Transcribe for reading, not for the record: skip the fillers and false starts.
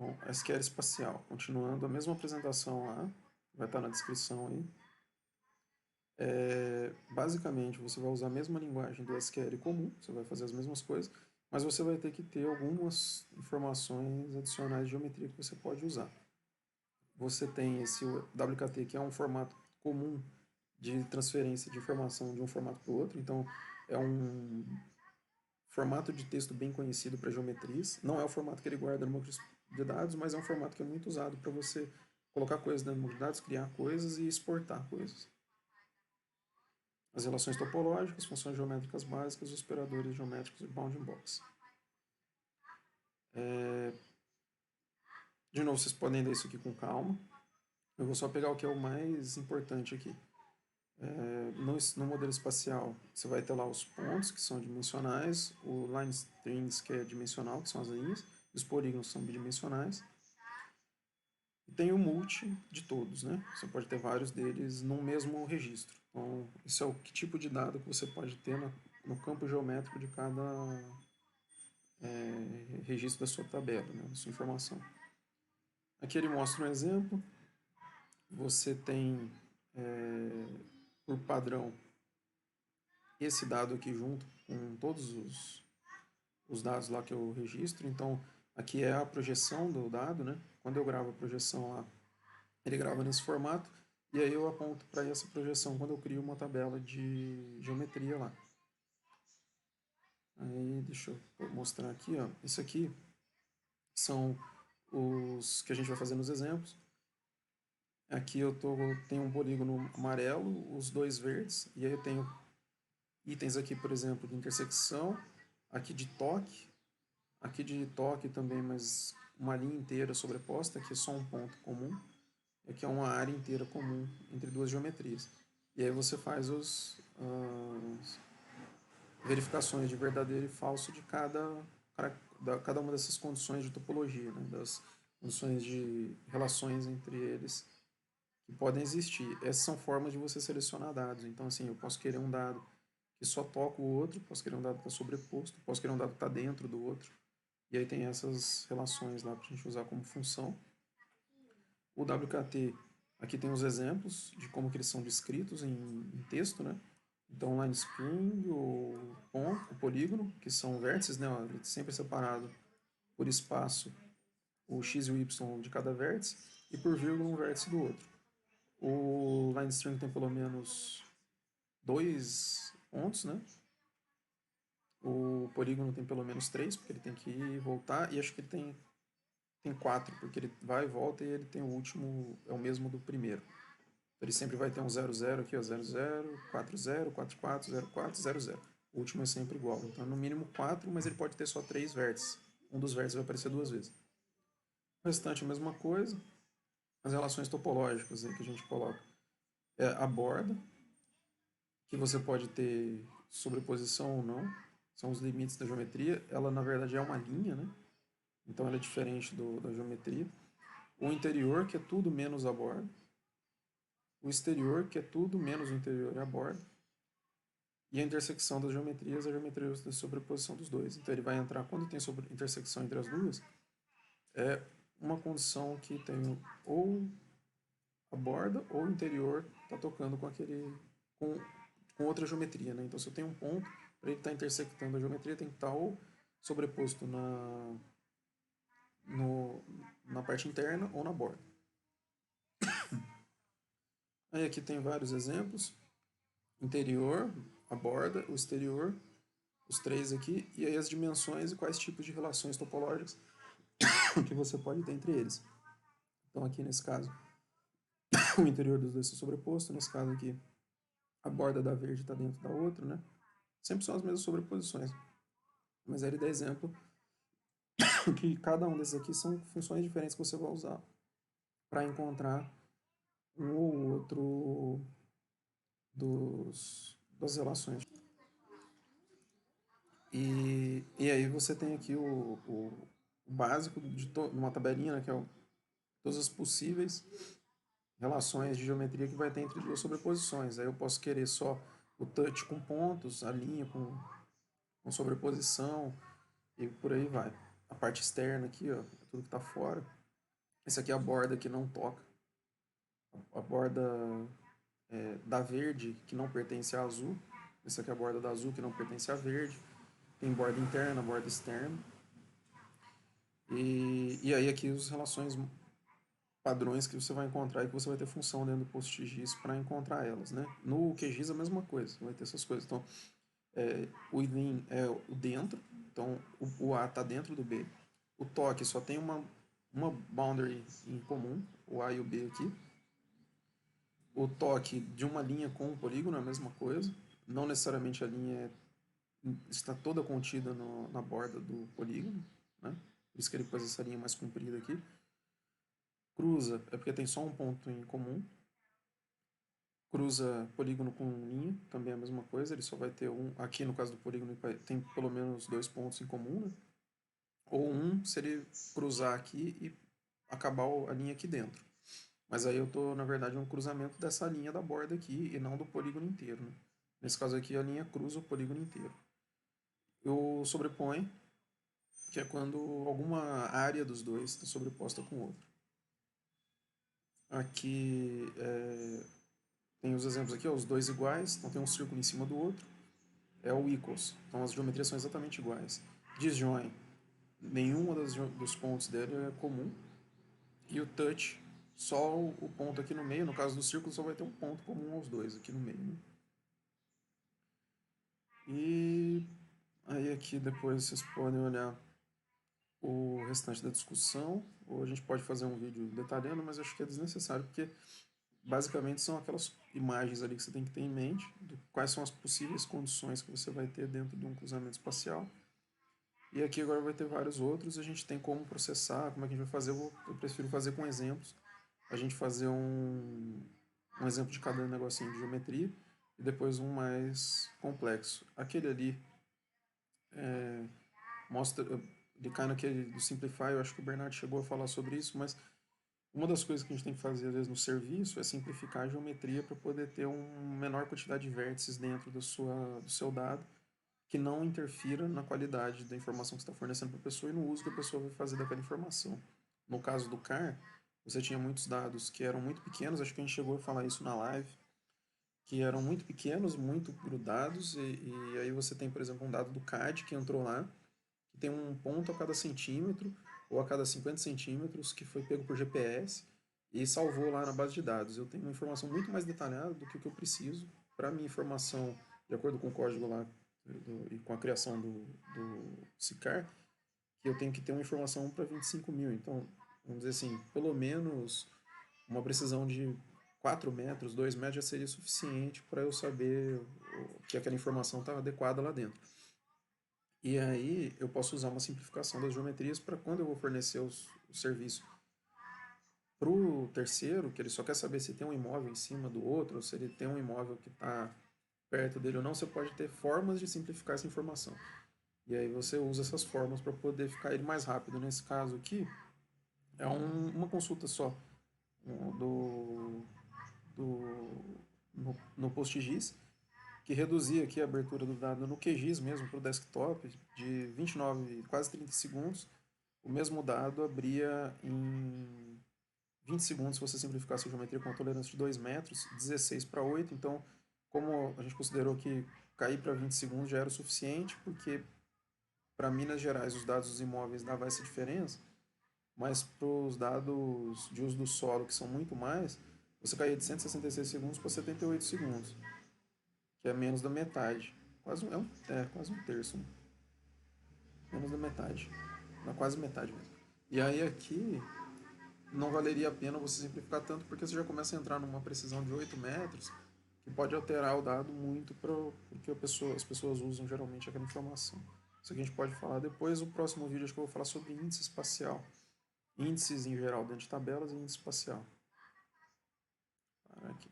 Bom, SQL espacial, continuando a mesma apresentação lá, vai estar na descrição aí. Basicamente, você vai usar a mesma linguagem do SQL comum, você vai fazer as mesmas coisas, mas você vai ter que ter algumas informações adicionais de geometria que você pode usar. Você tem esse WKT, que é um formato comum de transferência de informação de um formato para o outro, então é um formato de texto bem conhecido para geometrias. Não é o formato que ele guarda no banco de dados, mas é um formato que é muito usado para você colocar coisas dentro do banco de dados, criar coisas e exportar coisas. As relações topológicas, funções geométricas básicas, os operadores geométricos e bounding box. De novo, vocês podem ler isso aqui com calma. Eu vou só pegar o que é o mais importante aqui. No modelo espacial, você vai ter lá os pontos, que são dimensionais, o line strings, que é dimensional, que são as linhas, e os polígonos são bidimensionais. E tem o multi de todos, né? Você pode ter vários deles num mesmo registro. Então, isso é o que tipo de dado que você pode ter no campo geométrico de cada registro da sua tabela, né? Da sua informação. Aqui ele mostra um exemplo. Você tem, por padrão, esse dado aqui junto com todos os dados lá que eu registro. Então, aqui é a projeção do dado, né? Quando eu gravo a projeção lá, ele grava nesse formato, e aí eu aponto para essa projeção quando eu crio uma tabela de geometria lá. Aí, deixa eu mostrar aqui, ó. Isso aqui são os que a gente vai fazer nos exemplos. Aqui tenho um polígono amarelo, os dois verdes, e aí eu tenho itens aqui, por exemplo, de intersecção, aqui de toque também, mas uma linha inteira sobreposta, aqui é só um ponto comum, e aqui é uma área inteira comum entre duas geometrias. E aí você faz as verificações de verdadeiro e falso de cada uma dessas condições de topologia, né, das condições de relações entre eles que podem existir. Essas são formas de você selecionar dados. Então, assim, eu posso querer um dado que só toca o outro, posso querer um dado que está sobreposto, posso querer um dado que está dentro do outro. E aí tem essas relações lá para a gente usar como função. O WKT, aqui tem os exemplos de como que eles são descritos em texto, né? Então, o line string, o ponto, o polígono, que são vértices, né? Ele sempre separado por espaço, o x e o y de cada vértice, e por vírgula um vértice do outro. O line string tem pelo menos 2 pontos, né? O polígono tem pelo menos 3, porque ele tem que ir e voltar, e acho que ele tem 4, porque ele vai e volta e ele tem o último, é o mesmo do primeiro. Ele sempre vai ter um 00 aqui, ó, 00, 40, 44, 04, 00. O último é sempre igual. Então, no mínimo 4, mas ele pode ter só 3 vértices. Um dos vértices vai aparecer 2 vezes. O restante é a mesma coisa. As relações topológicas aí que a gente coloca é a borda, que você pode ter sobreposição ou não. São os limites da geometria. Ela, na verdade, é uma linha, né? Então, ela é diferente da geometria. O interior, que é tudo menos a borda. O exterior, que é tudo menos o interior e a borda. E a intersecção das geometrias, a geometria da sobreposição dos dois. Então ele vai entrar, quando tem intersecção entre as duas, é uma condição que tem ou a borda ou o interior está tocando com outra geometria. Né? Então se eu tenho um ponto, para ele estar intersectando a geometria, tem que estar ou sobreposto na parte interna ou na borda. Aí aqui tem vários exemplos. Interior, a borda, o exterior, os três aqui, e aí as dimensões e quais tipos de relações topológicas que você pode ter entre eles. Então aqui nesse caso, o interior dos dois está sobreposto, nesse caso aqui, a borda da verde está dentro da outra, né? Sempre são as mesmas sobreposições. Mas ele dá exemplo que cada um desses aqui são funções diferentes que você vai usar para encontrar um ou outro das relações. E aí você tem aqui o básico de uma tabelinha, né, que é todas as possíveis relações de geometria que vai ter entre duas sobreposições. Aí eu posso querer só o touch com pontos, a linha com sobreposição e por aí vai. a parte externa aqui, ó, tudo que está fora. Essa aqui é a borda que não toca. A borda da verde que não pertence à azul. Essa aqui é a borda da azul que não pertence à verde. Tem borda interna, borda externa. E aí aqui as relações padrões que você vai encontrar e que você vai ter função dentro do PostGIS para encontrar elas, né? No QGIS a mesma coisa, vai ter essas coisas. Então, o IDIN é o dentro, então o A está dentro do B. O TOC só tem uma boundary em comum, o A e o B aqui. O toque de uma linha com um polígono é a mesma coisa. Não necessariamente a linha está toda contida na borda do polígono, né? Por isso que ele pôs essa linha mais comprida aqui. Cruza é porque tem só um ponto em comum. Cruza polígono com linha, também é a mesma coisa. Ele só vai ter um. Aqui no caso do polígono tem pelo menos 2 pontos em comum, né? Ou um se ele cruzar aqui e acabar a linha aqui dentro. Mas aí eu estou, na verdade, no cruzamento dessa linha da borda aqui e não do polígono inteiro, né? Nesse caso aqui, a linha cruza o polígono inteiro. Eu sobrepõe, que é quando alguma área dos dois está sobreposta com outra. Aqui tem os exemplos aqui, ó, os dois iguais, então tem um círculo em cima do outro. É o equals, então as geometrias são exatamente iguais. Disjoin, nenhuma dos pontos dele é comum. E o touch, só o ponto aqui no meio, no caso do círculo só vai ter um ponto comum aos dois aqui no meio, né? E aí aqui depois vocês podem olhar o restante da discussão, ou a gente pode fazer um vídeo detalhando, mas acho que é desnecessário, porque basicamente são aquelas imagens ali que você tem que ter em mente, de quais são as possíveis condições que você vai ter dentro de um cruzamento espacial. E aqui agora vai ter vários outros, a gente tem como processar, como é que a gente vai fazer, eu prefiro fazer com exemplos, a gente fazer um exemplo de cada negocinho de geometria, e depois um mais complexo. Aquele ali mostra, ele cai naquele do Simplify, eu acho que o Bernardo chegou a falar sobre isso, mas uma das coisas que a gente tem que fazer às vezes no serviço é simplificar a geometria para poder ter uma menor quantidade de vértices dentro do seu dado que não interfira na qualidade da informação que você está fornecendo para a pessoa e no uso que a pessoa vai fazer daquela informação. No caso do CAR, você tinha muitos dados que eram muito pequenos, acho que a gente chegou a falar isso na live, que eram muito pequenos, muito grudados, e aí você tem, por exemplo, um dado do CAD que entrou lá, que tem um ponto a cada centímetro ou a cada 50 centímetros que foi pego por GPS e salvou lá na base de dados. Eu tenho uma informação muito mais detalhada do que o que eu preciso para a minha informação, de acordo com o código lá e com a criação do SICAR, que eu tenho que ter uma informação para 25 mil. Então, vamos dizer assim, pelo menos uma precisão de 4 metros, 2 metros já seria suficiente para eu saber que aquela informação está adequada lá dentro. E aí eu posso usar uma simplificação das geometrias para quando eu vou fornecer o serviço para o terceiro, que ele só quer saber se tem um imóvel em cima do outro, ou se ele tem um imóvel que está perto dele ou não, você pode ter formas de simplificar essa informação. E aí você usa essas formas para poder ficar ele mais rápido. Nesse caso aqui, é uma consulta só do, no PostGIS, que reduzia aqui a abertura do dado no QGIS mesmo, para o desktop, de 29, quase 30 segundos. O mesmo dado abria em 20 segundos se você simplificasse a geometria com uma tolerância de 2 metros, 16 para 8. Então, como a gente considerou que cair para 20 segundos já era o suficiente, porque para Minas Gerais os dados dos imóveis dava essa diferença, mas para os dados de uso do solo, que são muito mais, você caía de 166 segundos para 78 segundos, que é menos da metade. Quase um terço. Né? Menos da metade. Não, quase metade mesmo. E aí aqui não valeria a pena você simplificar tanto, porque você já começa a entrar numa precisão de 8 metros, que pode alterar o dado muito porque as pessoas usam geralmente aquela informação. Isso aqui a gente pode falar depois. O próximo vídeo acho que eu vou falar sobre índice espacial. Índices em geral dentro de tabelas e índice espacial. Aqui.